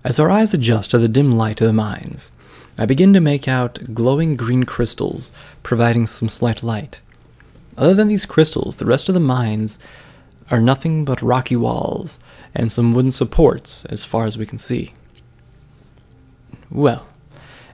As our eyes adjust to the dim light of the mines, I begin to make out glowing green crystals providing some slight light. Other than these crystals, the rest of the mines are nothing but rocky walls and some wooden supports as far as we can see. Well,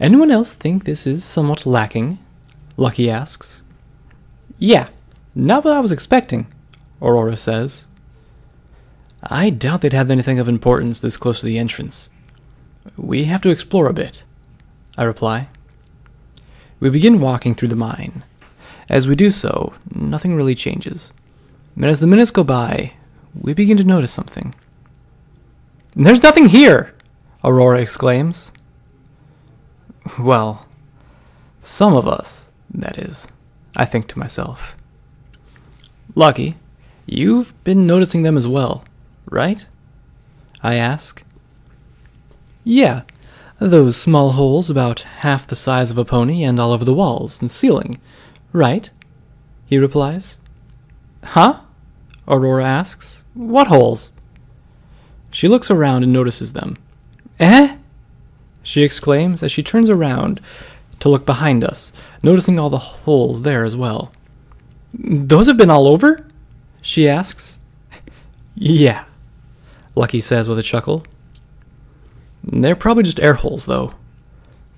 anyone else think this is somewhat lacking? Lucky asks. Yeah, not what I was expecting, Aurora says. I doubt they'd have anything of importance this close to the entrance. We have to explore a bit, I reply. We begin walking through the mine. As we do so, nothing really changes. And as the minutes go by, we begin to notice something. There's nothing here, Aurora exclaims. Well, some of us, that is, I think to myself. Lucky, you've been noticing them as well, right? I ask. Yeah, Those small holes about half the size of a pony and all over the walls and ceiling, right? He replies. Huh? Aurora asks. What holes? She looks around and notices them. Eh? She exclaims as she turns around to look behind us, noticing all the holes there as well. Those have been all over? She asks. Yeah, Lucky says with a chuckle. They're probably just air holes, though.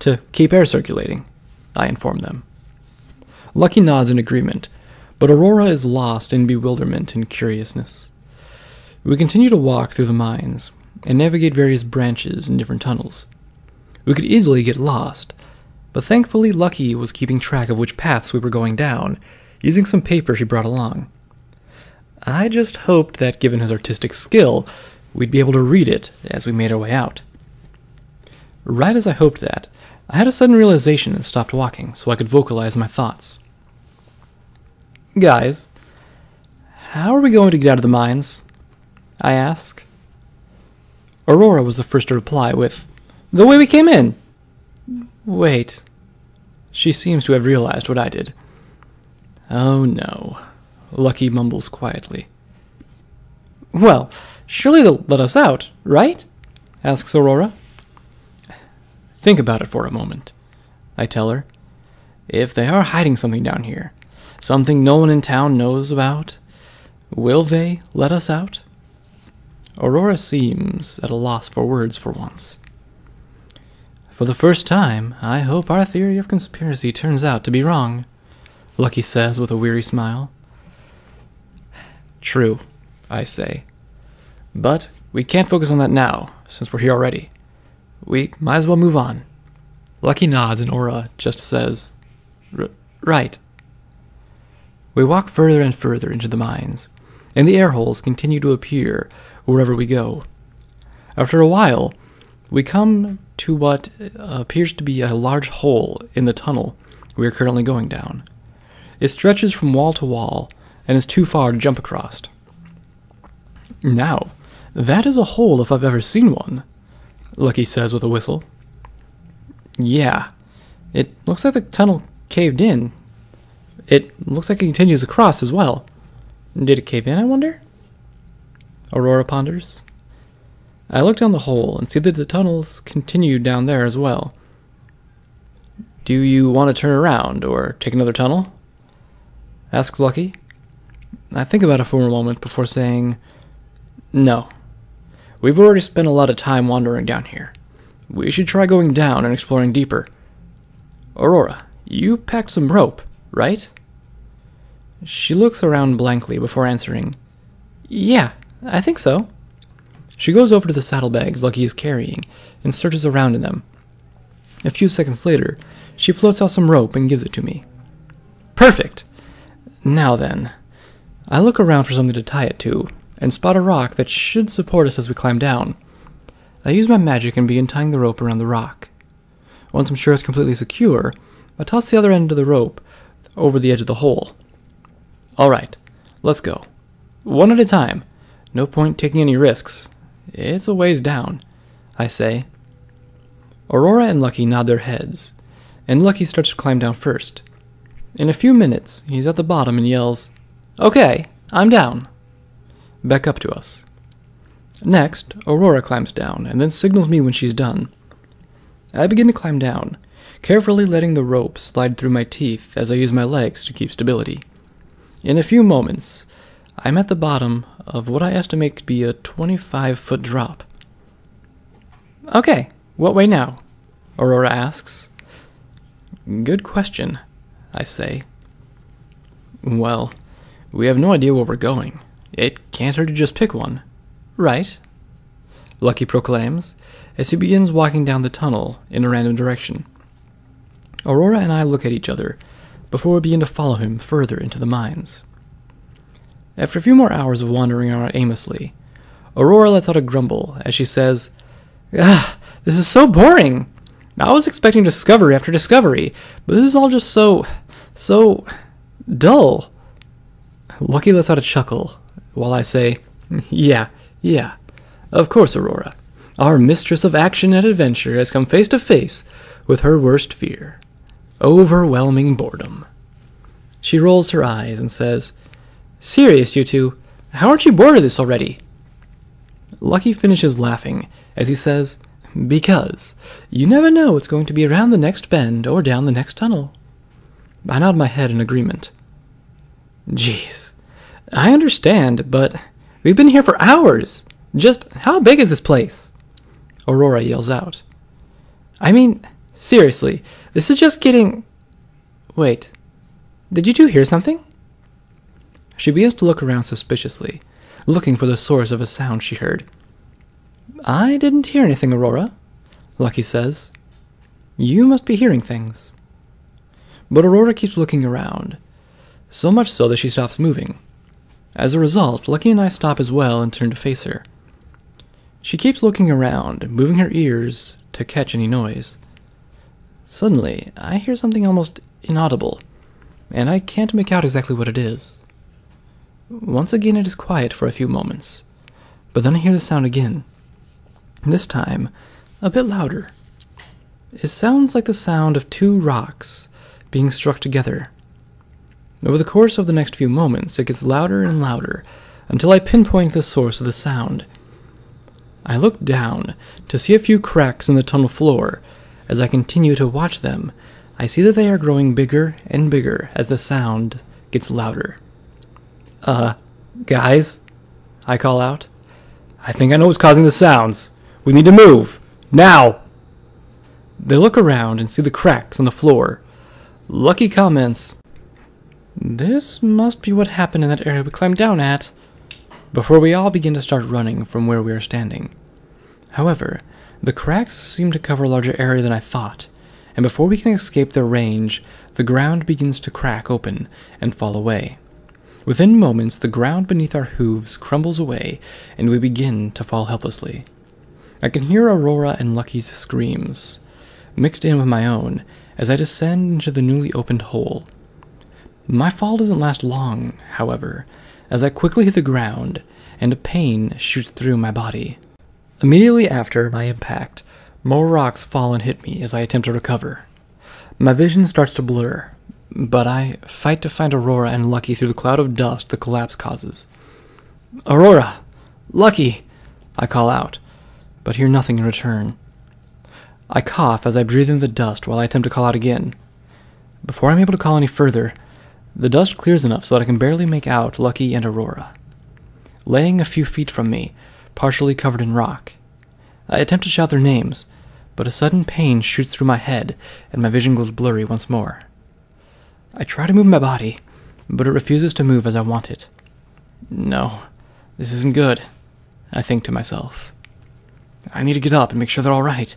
To keep air circulating, I inform them. Lucky nods in agreement, but Aurora is lost in bewilderment and curiousness. We continue to walk through the mines and navigate various branches and different tunnels. We could easily get lost, but thankfully Lucky was keeping track of which paths we were going down, using some paper she brought along. I just hoped that, given his artistic skill, we'd be able to read it as we made our way out. Right as I hoped that, I had a sudden realization and stopped walking so I could vocalize my thoughts. Guys, how are we going to get out of the mines? I ask. Aurora was the first to reply with, The way we came in. Wait. She seems to have realized what I did. Oh no, Lucky mumbles quietly. Well, surely they'll let us out, right? Asks Aurora. Think about it for a moment, I tell her. If they are hiding something down here, something no one in town knows about, will they let us out? Aurora seems at a loss for words for once. For the first time, I hope our theory of conspiracy turns out to be wrong, Lucky says with a weary smile. True, I say. But we can't focus on that now, since we're here already. We might as well move on. Lucky nods and Aura just says, Right. We walk further and further into the mines, and the air holes continue to appear wherever we go. After a while, we come to what appears to be a large hole in the tunnel we are currently going down. It stretches from wall to wall and is too far to jump across. Now, that is a hole if I've ever seen one, Lucky says with a whistle. Yeah, it looks like the tunnel caved in. It looks like it continues across as well. Did it cave in, I wonder? Aurora ponders. I look down the hole and see that the tunnels continue down there as well. Do you want to turn around or take another tunnel? Asks Lucky. I think about it for a moment before saying, No. We've already spent a lot of time wandering down here. We should try going down and exploring deeper. Aurora, you packed some rope, right? She looks around blankly before answering, Yeah, I think so. She goes over to the saddlebags Lucky is carrying and searches around in them. A few seconds later, she floats out some rope and gives it to me. Perfect! Now then, I look around for something to tie it to and spot a rock that should support us as we climb down. I use my magic and begin tying the rope around the rock. Once I'm sure it's completely secure, I toss the other end of the rope over the edge of the hole. All right, let's go. One at a time. No point taking any risks. It's a ways down, I say. Aurora and Lucky nod their heads, and Lucky starts to climb down first. In a few minutes, he's at the bottom and yells, Okay, I'm down. Back up to us. Next, Aurora climbs down and then signals me when she's done. I begin to climb down, carefully letting the rope slide through my teeth as I use my legs to keep stability. In a few moments, I'm at the bottom of what I estimate to be a 25-foot drop. "Okay, what way now?" Aurora asks. "Good question," I say. "Well, we have no idea where we're going. It can't hurt to just pick one, right?" Lucky proclaims as he begins walking down the tunnel in a random direction. Aurora and I look at each other before we begin to follow him further into the mines. After a few more hours of wandering around aimlessly, Aurora lets out a grumble as she says, "Ugh, this is so boring. I was expecting discovery after discovery, but this is all just so dull." Lucky lets out a chuckle, while I say, Yeah, of course, Aurora. Our mistress of action and adventure has come face to face with her worst fear. Overwhelming boredom." She rolls her eyes and says, "Serious, you two? How aren't you bored of this already?" Lucky finishes laughing as he says, "Because you never know what's going to be around the next bend or down the next tunnel." I nod my head in agreement. "Jeez, I understand, but we've been here for hours. Just how big is this place?" Aurora yells out. "I mean, seriously, this is just getting..." Wait, did you two hear something? She begins to look around suspiciously, looking for the source of a sound she heard. "I didn't hear anything, Aurora," Lucky says. "You must be hearing things." But Aurora keeps looking around, so much so that she stops moving. As a result, Lucky and I stop as well and turn to face her. She keeps looking around, moving her ears to catch any noise. Suddenly, I hear something almost inaudible, and I can't make out exactly what it is. Once again it is quiet for a few moments, but then I hear the sound again. This time, a bit louder. It sounds like the sound of two rocks being struck together. Over the course of the next few moments, it gets louder and louder, until I pinpoint the source of the sound. I look down to see a few cracks in the tunnel floor. As I continue to watch them, I see that they are growing bigger and bigger as the sound gets louder. Guys," I call out. "I think I know what's causing the sounds. We need to move. Now!" They look around and see the cracks on the floor. Lucky comments, "This must be what happened in that area we climbed down at," before we all begin to start running from where we are standing. However, the cracks seem to cover a larger area than I thought, and before we can escape their range, the ground begins to crack open and fall away. Within moments, the ground beneath our hooves crumbles away, and we begin to fall helplessly. I can hear Aurora and Lucky's screams, mixed in with my own, as I descend into the newly opened hole. My fall doesn't last long, however, as I quickly hit the ground, and a pain shoots through my body. Immediately after my impact, more rocks fall and hit me as I attempt to recover. My vision starts to blur, but I fight to find Aurora and Lucky through the cloud of dust the collapse causes. "Aurora! Lucky!" I call out, but hear nothing in return. I cough as I breathe in the dust while I attempt to call out again. Before I'm able to call any further, the dust clears enough so that I can barely make out Lucky and Aurora, laying a few feet from me, partially covered in rock. I attempt to shout their names, but a sudden pain shoots through my head and my vision goes blurry once more. I try to move my body, but it refuses to move as I want it. No, this isn't good, I think to myself. I need to get up and make sure they're all right.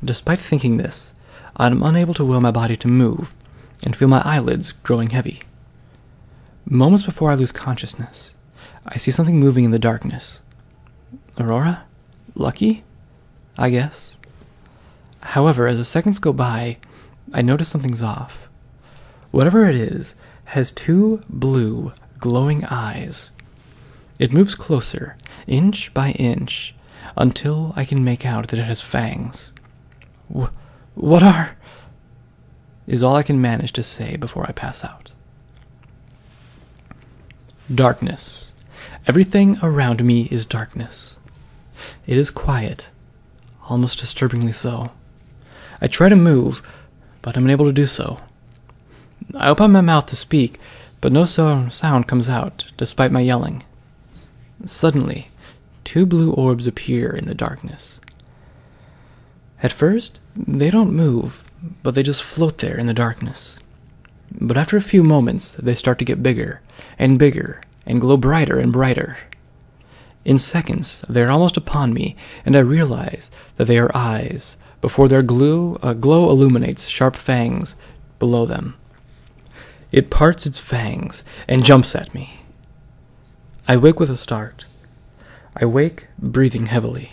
Despite thinking this, I am unable to will my body to move and feel my eyelids growing heavy. Moments before I lose consciousness, I see something moving in the darkness. Aurora? Lucky? I guess. However, as the seconds go by, I notice something's off. Whatever it is has two blue, glowing eyes. It moves closer, inch by inch, until I can make out that it has fangs. What are... is all I can manage to say before I pass out. Darkness. Everything around me is darkness. It is quiet, almost disturbingly so. I try to move, but I'm unable to do so. I open my mouth to speak, but no sound comes out, despite my yelling. Suddenly, 2 blue orbs appear in the darkness. At first, they don't move, but they just float there in the darkness. But after a few moments, they start to get bigger and glow brighter and brighter. In seconds, they are almost upon me, and I realize that they are eyes, before their glow illuminates sharp fangs below them. It parts its fangs and jumps at me. I wake with a start. I wake, breathing heavily.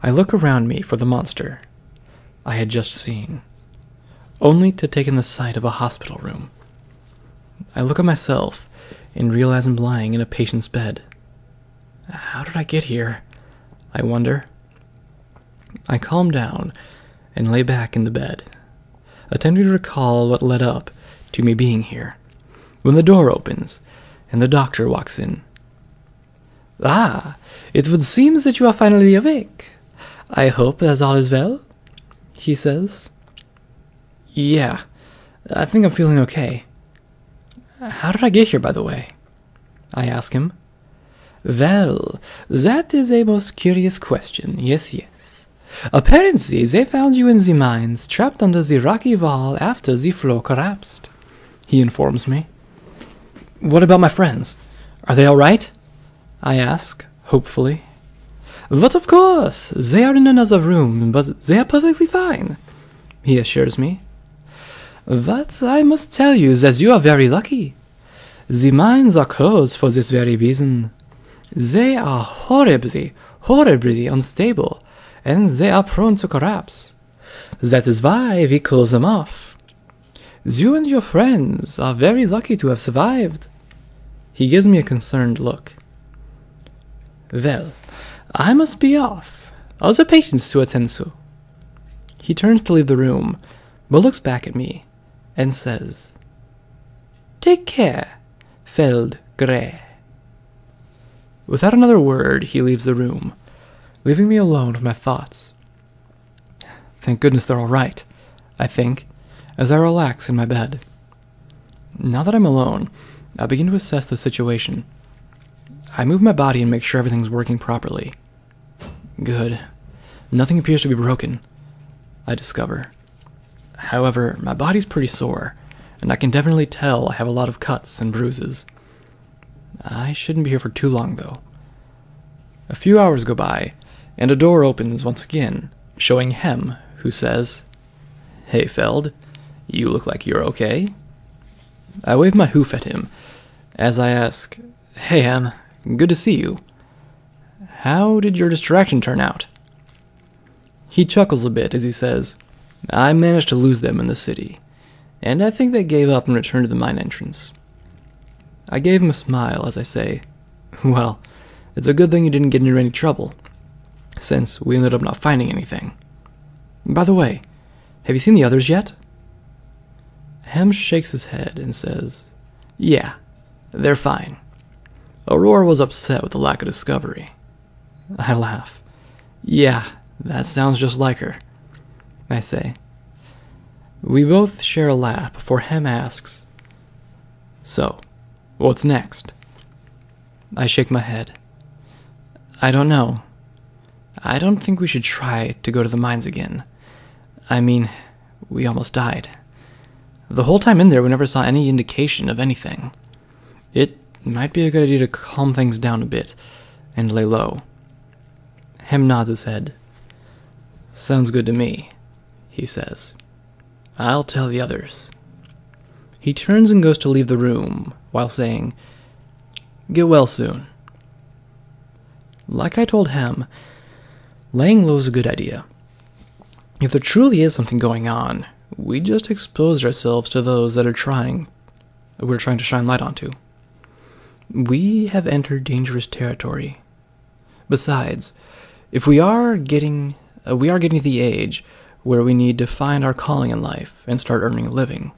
I look around me for the monster I had just seen, only to take in the sight of a hospital room. I look at myself and realize I'm lying in a patient's bed. How did I get here? I wonder. I calm down and lay back in the bed, attempting to recall what led up to me being here, when the door opens and the doctor walks in. "Ah, it would seem that you are finally awake. I hope that all is well," he says. "Yeah, I think I'm feeling okay." "How did I get here, by the way?" I ask him. "Well, that is a most curious question. Yes. Apparently, they found you in the mines, trapped under the rocky wall after the floor collapsed," he informs me. "What about my friends? Are they all right?" I ask, hopefully. "But of course, they are in another room, but they are perfectly fine," he assures me. "But I must tell you that you are very lucky. The mines are closed for this very reason. They are horribly unstable, and they are prone to collapse. That is why we close them off. You and your friends are very lucky to have survived." He gives me a concerned look. "Well, I must be off. Other patients to attend to." He turns to leave the room, but looks back at me and says, "Take care, Feld Grey." Without another word, he leaves the room, leaving me alone with my thoughts. Thank goodness they're all right, I think, as I relax in my bed. Now that I'm alone, I begin to assess the situation. I move my body and make sure everything's working properly. Good. Nothing appears to be broken, I discover. However, my body's pretty sore, and I can definitely tell I have a lot of cuts and bruises. I shouldn't be here for too long, though. A few hours go by, and a door opens once again, showing Hem, who says, "Hey, Feld, you look like you're okay." I wave my hoof at him, as I ask, "Hey, Hem, good to see you. How did your distraction turn out?" He chuckles a bit as he says, "I managed to lose them in the city, and I think they gave up and returned to the mine entrance." I gave him a smile as I say, "Well, it's a good thing you didn't get into any trouble, since we ended up not finding anything. By the way, have you seen the others yet?" Hem shakes his head and says, "Yeah, they're fine. Aurora was upset with the lack of discovery." I laugh. "Yeah, that sounds just like her," I say. We both share a laugh before Hem asks, "So, what's next?" I shake my head. "I don't know. I don't think we should try to go to the mines again. I mean, we almost died. The whole time in there, we never saw any indication of anything. It might be a good idea to calm things down a bit and lay low." Hem nods his head. "Sounds good to me," he says. "I'll tell the others." He turns and goes to leave the room, while saying, "Get well soon." Like I told Hem, laying low is a good idea. If there truly is something going on, we just exposed ourselves to those that we're trying to shine light onto. We have entered dangerous territory. Besides, if we are getting to the age where we need to find our calling in life and start earning a living,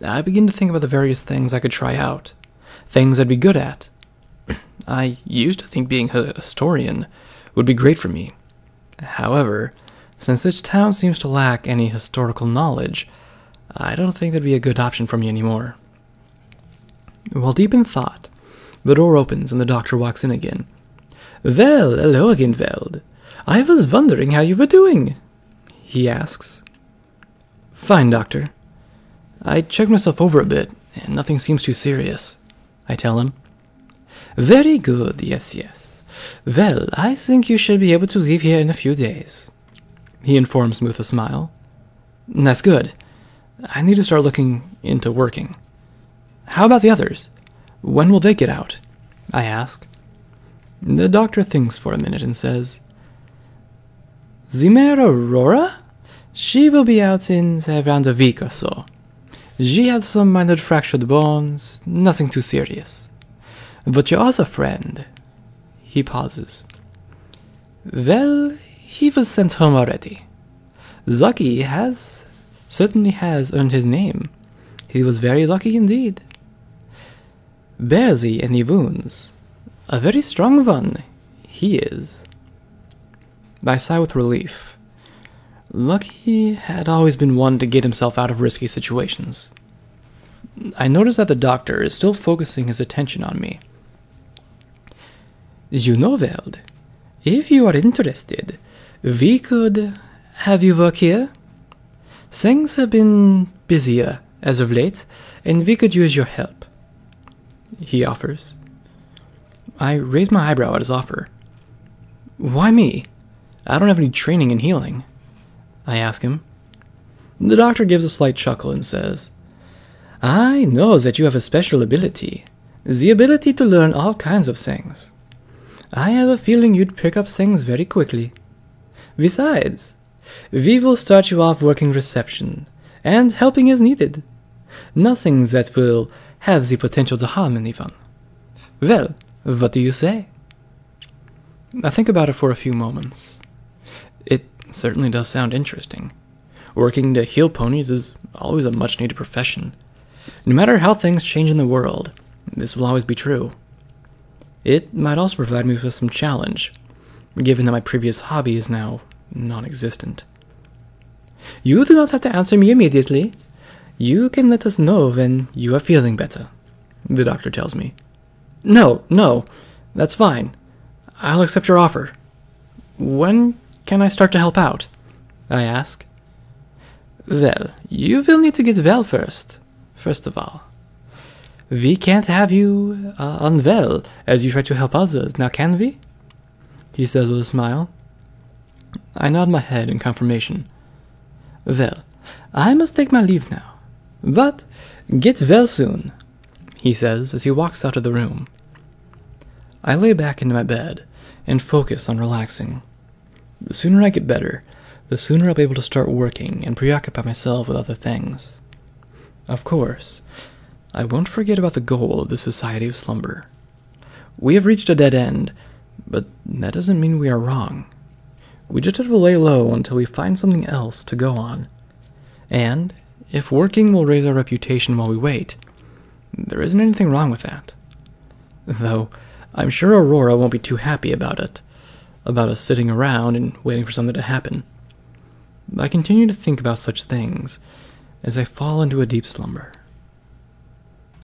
I begin to think about the various things I could try out, things I'd be good at. I used to think being a historian would be great for me. However, since this town seems to lack any historical knowledge, I don't think that'd be a good option for me anymore. While deep in thought, the door opens and the doctor walks in again. Well, hello again, Veld. I was wondering how you were doing, he asks. Fine, doctor. I checked myself over a bit, and nothing seems too serious, I tell him. Very good, yes. Well, I think you should be able to leave here in a few days, he informs me with a smile. That's good. I need to start looking into working. How about the others? When will they get out? I ask. The doctor thinks for a minute and says, The mare Aurora? She will be out in around a week or so. She had some minor fractured bones, nothing too serious. But your other friend, he pauses. Well, he was sent home already. Lucky certainly has earned his name. He was very lucky indeed. Barely any wounds. A very strong one, he is. I sigh with relief. Lucky had always been one to get himself out of risky situations. I notice that the doctor is still focusing his attention on me. You know, Veld, if you are interested, we could have you work here. Things have been busier as of late, and we could use your help, he offers. I raise my eyebrow at his offer. Why me? I don't have any training in healing, I ask him. The doctor gives a slight chuckle and says, I know that you have a special ability, the ability to learn all kinds of things. I have a feeling you'd pick up things very quickly. Besides, we will start you off working reception, and helping as needed. Nothing that will have the potential to harm anyone. Well, what do you say? I think about it for a few moments. It certainly does sound interesting. Working to heal ponies is always a much-needed profession. No matter how things change in the world, this will always be true. It might also provide me with some challenge, given that my previous hobby is now non-existent. You do not have to answer me immediately. You can let us know when you are feeling better, the doctor tells me. No, that's fine. I'll accept your offer. When can I start to help out? I ask. Well, you will need to get well first of all. We can't have you unwell as you try to help others, now can we? He says with a smile. I nod my head in confirmation. Well, I must take my leave now. But get well soon, he says as he walks out of the room. I lay back into my bed and focus on relaxing. The sooner I get better, the sooner I'll be able to start working and preoccupy myself with other things. Of course, I won't forget about the goal of the Society of Slumber. We have reached a dead end, but that doesn't mean we are wrong. We just have to lay low until we find something else to go on. And if working will raise our reputation while we wait, there isn't anything wrong with that. Though, I'm sure Aurora won't be too happy about it, about us sitting around and waiting for something to happen. I continue to think about such things as I fall into a deep slumber.